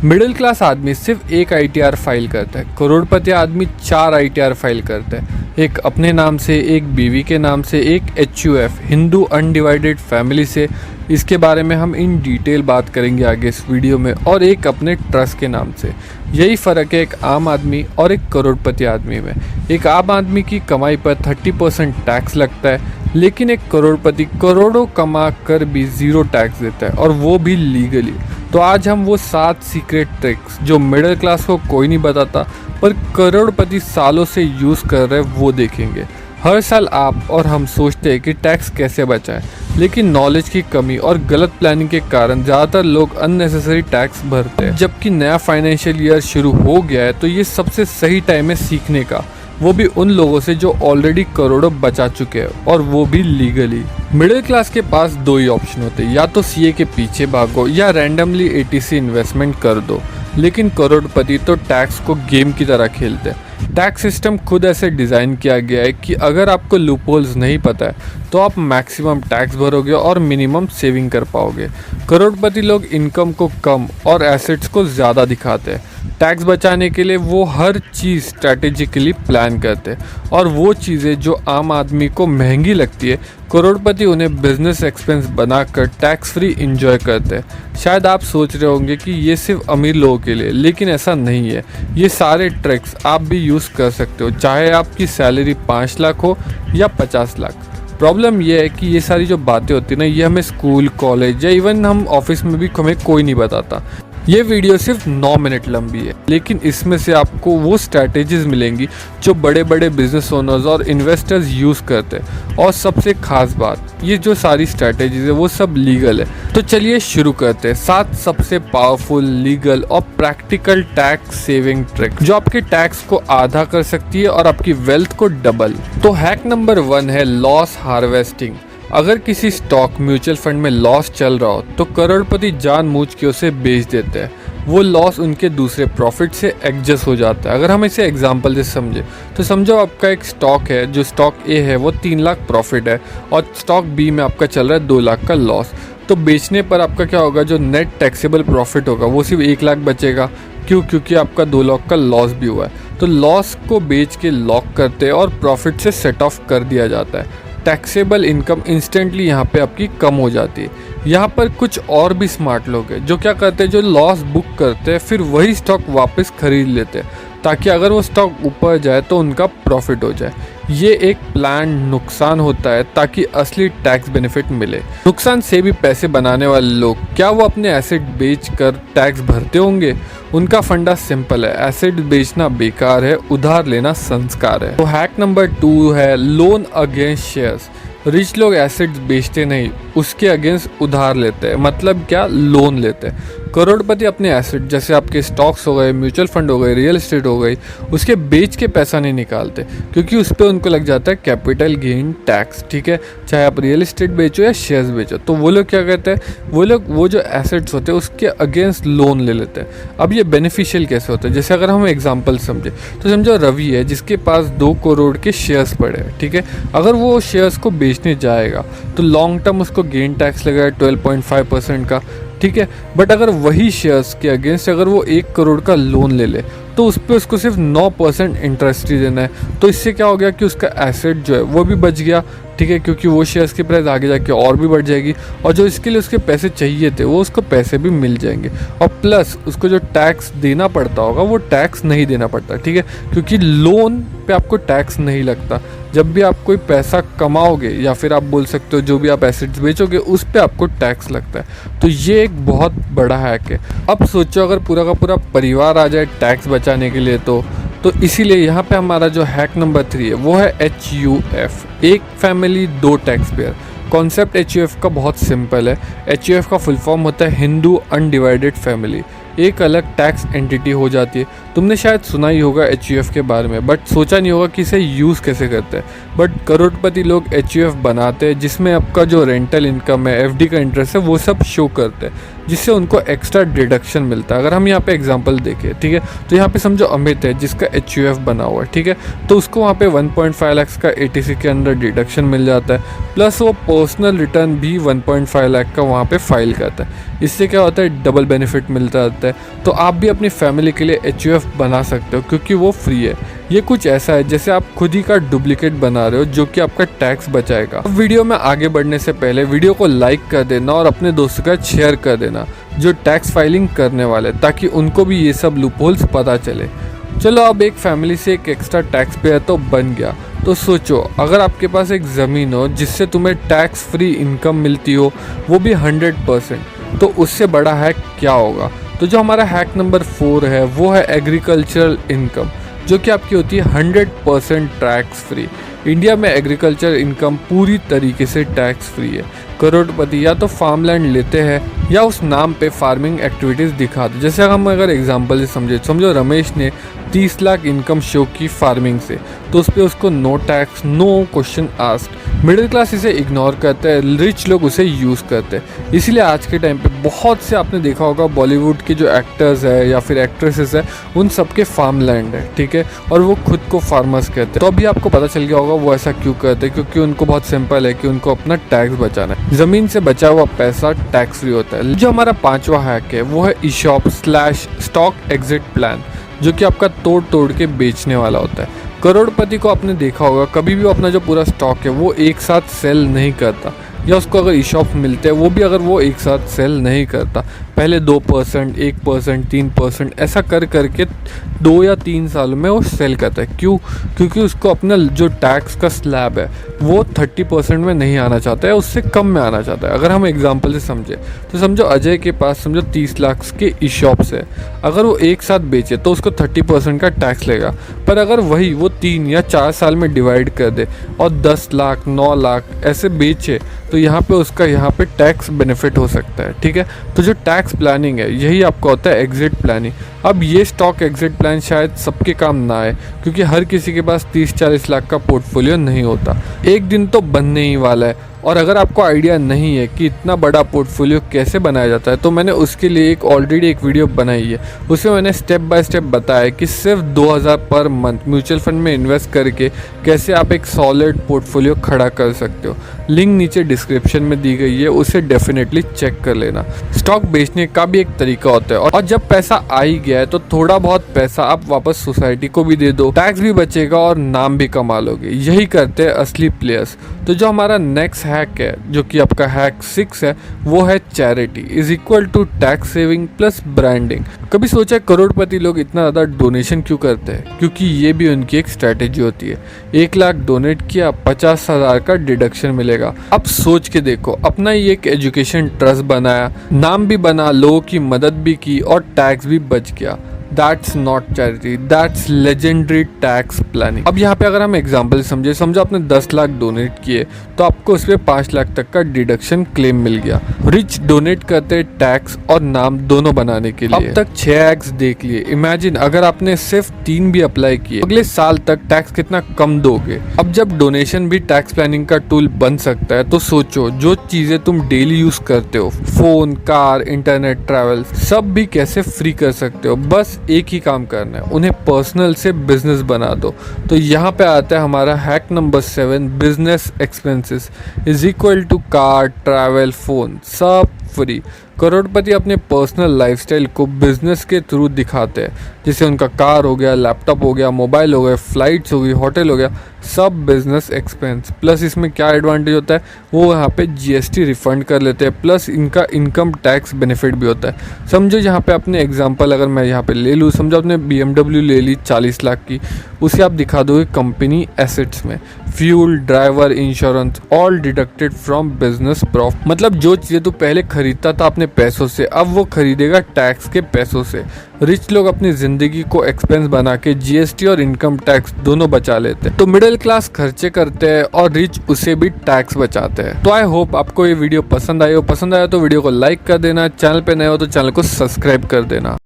Middle class आदमी सिर्फ एक आईटीआर फाइल करता है, करोड़पति आदमी 4 आईटीआर फाइल करता है। एक अपने नाम से, एक बीवी के नाम से, एक एचयूएफ हिंदू अनडिवाइडेड फैमिली से। इसके बारे में हम इन डिटेल बात करेंगे आगे इस वीडियो में। और एक अपने ट्रस्ट के नाम से। यही फ़र्क है एक आम आदमी और एक करोड़पति आदमी में। एक आम आदमी की कमाई पर 30% टैक्स लगता है, लेकिन एक करोड़पति करोड़ों कमा कर भी 0 टैक्स देता है, और वो भी लीगली। तो आज हम वो 7 सीक्रेट ट्रिक्स जो मिडिल क्लास को कोई नहीं बताता पर करोड़पति सालों से यूज़ कर रहे हैं वो देखेंगे। हर साल आप और हम सोचते हैं कि टैक्स कैसे बचाएं, लेकिन नॉलेज की कमी और गलत प्लानिंग के कारण ज़्यादातर लोग अननेसेसरी टैक्स भरते हैं। जबकि नया फाइनेंशियल ईयर शुरू हो गया है तो ये सबसे सही टाइम है सीखने का, वो भी उन लोगों से जो ऑलरेडी करोड़ों बचा चुके हैं, और वो भी लीगली। मिडिल क्लास के पास 2 ही ऑप्शन होते हैं, या तो सीए के पीछे भागो या रैंडमली एटीसी इन्वेस्टमेंट कर दो। लेकिन करोड़पति तो टैक्स को गेम की तरह खेलते हैं। टैक्स सिस्टम खुद ऐसे डिज़ाइन किया गया है कि अगर आपको लूपहोल्स नहीं पता है तो आप मैक्सिमम टैक्स भरोगे और मिनिमम सेविंग कर पाओगे। करोड़पति लोग इनकम को कम और एसेट्स को ज़्यादा दिखाते हैं। टैक्स बचाने के लिए वो हर चीज़ स्ट्रैटेजिकली प्लान करते हैं, और वो चीज़ें जो आम आदमी को महंगी लगती है करोड़पति उन्हें बिजनेस एक्सपेंस बनाकर टैक्स फ्री इंजॉय करते हैं। शायद आप सोच रहे होंगे कि ये सिर्फ अमीर लोगों के लिए, लेकिन ऐसा नहीं है। ये सारे ट्रिक्स आप भी यूज़ कर सकते हो, चाहे आपकी सैलरी 5 लाख हो या 50 लाख। प्रॉब्लम ये है कि ये सारी जो बातें होती है ना, ये हमें स्कूल, कॉलेज या इवन हम ऑफिस में भी हमें कोई नहीं बताता। ये वीडियो सिर्फ 9 मिनट लंबी है, लेकिन इसमें से आपको वो स्ट्रैटेजीज मिलेंगी जो बड़े बड़े बिजनेस ओनर्स और इन्वेस्टर्स यूज़ करते हैं। और सबसे खास बात, ये जो सारी स्ट्रैटेजीज है वो सब लीगल है। तो चलिए शुरू करते हैं 7 सबसे पावरफुल, लीगल और प्रैक्टिकल टैक्स सेविंग ट्रिक जो आपके टैक्स को आधा कर सकती है और आपकी वेल्थ को डबल। तो हैक नंबर 1 है लॉस हार्वेस्टिंग। अगर किसी स्टॉक, म्यूचुअल फंड में लॉस चल रहा हो तो करोड़पति जानबूझ के उसे बेच देते हैं। वो लॉस उनके दूसरे प्रॉफिट से एडजस्ट हो जाता है। अगर हम इसे एग्जांपल से समझे तो समझो आपका एक स्टॉक है, जो स्टॉक ए है वो 3 लाख प्रॉफिट है और स्टॉक बी में आपका चल रहा है 2 लाख का लॉस। तो बेचने पर आपका क्या होगा, जो नेट टैक्सेबल प्रॉफिट होगा वो सिर्फ 1 लाख बचेगा। क्योंकि आपका 2 लाख का लॉस भी हुआ है। तो लॉस को बेच के लॉक करते हैं और प्रॉफिट से सेट ऑफ कर दिया जाता है। टैक्सेबल इनकम इंस्टेंटली यहाँ पे आपकी कम हो जाती है। यहाँ पर कुछ और भी स्मार्ट लोग हैं जो क्या करते हैं, जो लॉस बुक करते हैं फिर वही स्टॉक वापस खरीद लेते हैं, ताकि अगर वो स्टॉक ऊपर जाए तो उनका प्रॉफिट हो जाए। ये एक प्लान नुकसान होता है ताकि असली टैक्स बेनिफिट मिले। नुकसान से भी पैसे बनाने वाले लोग, क्या वो अपने एसेट बेच कर टैक्स भरते होंगे? उनका फंडा सिंपल है, एसेट बेचना बेकार है, उधार लेना संस्कार है। तो हैक नंबर 2 है लोन अगेंस्ट शेयर्स। रिच लोग एसेट्स बेचते नहीं, उसके अगेंस्ट उधार लेते हैं। मतलब क्या, लोन लेते हैं। करोड़पति अपने एसेट जैसे आपके स्टॉक्स हो गए, म्यूचुअल फंड हो गए, रियल एस्टेट हो गई, उसके बेच के पैसा नहीं निकालते, क्योंकि उस पर उनको लग जाता है कैपिटल गेन टैक्स। ठीक है, चाहे आप रियल एस्टेट बेचो या शेयर्स बेचो। तो वो लोग क्या कहते हैं, वो लोग वो जो एसेट्स होते हैं उसके अगेंस्ट लोन ले लेते हैं। अब ये बेनिफिशियल कैसे होता है, जैसे अगर हम एग्जाम्पल समझे तो समझो रवि है जिसके पास 2 करोड़ के शेयर्स पड़े हैं। ठीक है, अगर वो शेयर्स को बेचने जाएगा तो लॉन्ग टर्म उसको गेन टैक्स लगेगा 12.5% का। ठीक है, बट अगर वही शेयर्स के अगेंस्ट अगर वो 1 करोड़ का लोन ले ले तो उस पर उसको सिर्फ 9% इंटरेस्ट ही देना है। तो इससे क्या हो गया कि उसका एसेट जो है वो भी बच गया। ठीक है, क्योंकि वो शेयर्स की प्राइस आगे जाके और भी बढ़ जाएगी, और जो इसके लिए उसके पैसे चाहिए थे वो उसको पैसे भी मिल जाएंगे। और प्लस उसको जो टैक्स देना पड़ता होगा वो टैक्स नहीं देना पड़ता। ठीक है, क्योंकि लोन पे आपको टैक्स नहीं लगता। जब भी आप कोई पैसा कमाओगे या फिर आप बोल सकते हो जो भी आप एसेट्स बेचोगे उस पे आपको टैक्स लगता है। तो ये एक बहुत बड़ा हैक है। अब सोचो अगर पूरा का पूरा परिवार आ जाए टैक्स बचाने के लिए तो इसीलिए यहाँ पे हमारा जो हैक नंबर 3 है वो है HUF, एक family 2 tax payer. Concept HUF का बहुत सिंपल है। HUF का फुल फॉर्म होता है हिंदू अनडिवाइडेड फैमिली। एक अलग टैक्स एंटिटी हो जाती है। तुमने शायद सुना ही होगा HUF के बारे में, बट सोचा नहीं होगा कि इसे यूज़ कैसे करते हैं। बट करोड़पति लोग HUF बनाते हैं जिसमें आपका जो रेंटल इनकम है, FD का इंटरेस्ट है, वो सब शो करते हैं। जिससे उनको एक्स्ट्रा डिडक्शन मिलता है। अगर हम यहाँ पे एग्जांपल देखें, ठीक है, तो यहाँ पे समझो अमित है जिसका HUF बना हुआ है, ठीक है, तो उसको वहाँ पे 1.5 लाख का ATC के अंदर डिडक्शन मिल जाता है, प्लस वो पर्सनल रिटर्न भी 1.5 लाख का वहाँ पे फाइल करता है। इससे क्या होता है, डबल बेनिफिट मिलता रहता है। तो आप भी अपनी फैमिली के लिए HUF बना सकते हो क्योंकि वो फ्री है। ये कुछ ऐसा है जैसे आप खुद ही का डुप्लीकेट बना रहे हो जो कि आपका टैक्स बचाएगा। अब वीडियो में आगे बढ़ने से पहले वीडियो को लाइक कर देना और अपने दोस्तों का शेयर कर देना जो टैक्स फाइलिंग करने वाले, ताकि उनको भी ये सब लूपहोल्स पता चले। चलो, अब एक फैमिली से एक एक्स्ट्रा टैक्स पेयर तो बन गया। तो सोचो, अगर आपके पास एक ज़मीन हो जिससे तुम्हें टैक्स फ्री इनकम मिलती हो, वो भी 100%, तो उससे बड़ा हैक क्या होगा। तो जो हमारा हैक नंबर 4 है वो है एग्रीकल्चरल इनकम, जो कि आपकी होती है 100% टैक्स फ्री। इंडिया में एग्रीकल्चर इनकम पूरी तरीके से टैक्स फ्री है। करोड़पति या तो फार्मलैंड लेते हैं या उस नाम पे फार्मिंग एक्टिविटीज़ दिखाते। जैसे हम अगर एग्जांपल से समझो रमेश ने 30 लाख इनकम शो की फार्मिंग से, तो उस पर उसको no tax, no question asked. Middle class इसे इग्नोर करते हैं, रिच लोग उसे यूज़ करते हैं। इसीलिए आज के टाइम पे बहुत से आपने देखा होगा बॉलीवुड के जो एक्टर्स है या फिर एक्ट्रेसेस है, उन सबके फार्म लैंड है, ठीक है, और वो खुद को फार्मर्स कहते हैं। तो अभी आपको पता चल गया होगा वो ऐसा क्यों करते हैं, क्योंकि उनको बहुत सिंपल है कि उनको अपना टैक्स बचाना है। ज़मीन से बचा हुआ पैसा टैक्स फ्री होता है। जो हमारा 5वां हैक है वो है ESOP/स्टॉक एग्जिट प्लान, जो कि आपका तोड़ के बेचने वाला होता है। करोड़पति को आपने देखा होगा, कभी भी वो अपना जो पूरा स्टॉक है वो एक साथ सेल नहीं करता, या उसको अगर ESOP मिलते हैं वो भी अगर वो एक साथ सेल नहीं करता, पहले 2%, 1%, 3% ऐसा कर करके 2 या 3 सालों में वो सेल करता है। क्यों? क्योंकि उसको अपना जो टैक्स का स्लैब है वो 30% में नहीं आना चाहता है, उससे कम में आना चाहता है। अगर हम एग्जांपल से समझे तो समझो अजय के पास समझो 30 लाख के ESOPs है, अगर वो एक साथ बेचे तो उसको 30% का टैक्स लेगा। पर अगर वही वो 3 या 4 साल में डिवाइड कर दे और 10 लाख, 9 लाख ऐसे बेचे, तो यहाँ पे उसका यहाँ पे टैक्स बेनिफिट हो सकता है, ठीक है। तो जो टैक्स प्लानिंग है यही आपका होता है एग्जिट प्लानिंग। अब ये स्टॉक एग्जिट प्लान शायद सबके काम ना आए, क्योंकि हर किसी के पास 30-40 लाख का पोर्टफोलियो नहीं होता। एक दिन तो बनने ही वाला है, और अगर आपको आइडिया नहीं है कि इतना बड़ा पोर्टफोलियो कैसे बनाया जाता है, तो मैंने उसके लिए ऑलरेडी एक वीडियो बनाई है। उसमें मैंने स्टेप बाय स्टेप बताया कि सिर्फ 2000 पर मंथ म्यूचुअल फंड में इन्वेस्ट करके कैसे आप एक सॉलिड पोर्टफोलियो खड़ा कर सकते हो। लिंक नीचे डिस्क्रिप्शन में दी गई है, उसे डेफिनेटली चेक कर लेना। स्टॉक बेचने का भी एक तरीका होता है, और जब पैसा आ ही गया है तो थोड़ा बहुत पैसा आप वापस सोसाइटी को भी दे दो, टैक्स भी बचेगा और नाम भी कमा लोगे। यही करते हैं असली प्लेयर्स। तो जो हमारा नेक्स्ट हैक है, जो कि आपका हैक 6 है, वो है charity is equal to tax saving plus branding. कभी सोचा करोड़पति लोग इतना ज़्यादा डोनेशन क्यों करते हैं? क्योंकि ये भी उनकी एक स्ट्रैटेजी होती है। 1 लाख डोनेट किया, 50,000 का डिडक्शन मिलेगा। अब सोच के देखो, अपना ही एक एजुकेशन ट्रस्ट बनाया, नाम भी बना, लोगों की मदद भी की और टैक्स भी बच गया। That's not charity, that's legendary tax planning। अब यहाँ पे अगर हम एग्जाम्पल समझो आपने 10 लाख डोनेट किए, तो आपको उस पर 5 लाख तक का डिडक्शन क्लेम मिल गया। रिच डोनेट करते टैक्स और नाम दोनों बनाने के लिए। अब तक 6 एक्स देख लिए। इमेजिन अगर आपने सिर्फ 3 भी अप्लाई किए, अगले साल तक टैक्स कितना कम दोगे। अब जब डोनेशन भी टैक्स प्लानिंग का टूल बन सकता है, तो सोचो जो चीजें तुम डेली यूज करते हो, फोन, कार, इंटरनेट, ट्रैवल, सब भी कैसे फ्री कर सकते हो। बस एक ही काम करना है, उन्हें पर्सनल से बिजनेस बना दो। तो यहाँ पे आता है हमारा hack number 7, business expenses is equal to car, travel, phone, सब फ्री। करोड़पति अपने पर्सनल लाइफस्टाइल को बिजनेस के थ्रू दिखाते हैं, जैसे उनका कार हो गया, लैपटॉप हो गया, मोबाइल हो गया, फ्लाइट्स हो गई, होटल हो गया, सब बिजनेस एक्सपेंस। प्लस इसमें क्या एडवांटेज होता है, वो यहाँ पे GST रिफंड कर लेते हैं, प्लस इनका इनकम टैक्स बेनिफिट भी होता है। समझो यहाँ पे अपने एग्जांपल अगर मैं यहाँ पे ले लूँ, समझो आपने BMW ले ली 40 लाख की, उसे आप दिखा दोगे कंपनी एसेट्स में, fuel, driver, insurance all deducted from business profit. मतलब जो चीज़ें तू पहले खरीदता था अपने पैसों से, अब वो खरीदेगा टैक्स के पैसों से। रिच लोग अपनी जिंदगी को एक्सपेंस बना के GST और इनकम टैक्स दोनों बचा लेते हैं। तो मिडिल क्लास खर्चे करते हैं और रिच उसे भी टैक्स बचाते हैं। तो आई होप आपको ये वीडियो पसंद आया तो वीडियो को लाइक कर देना, चैनल पे नए हो तो चैनल को सब्सक्राइब कर देना।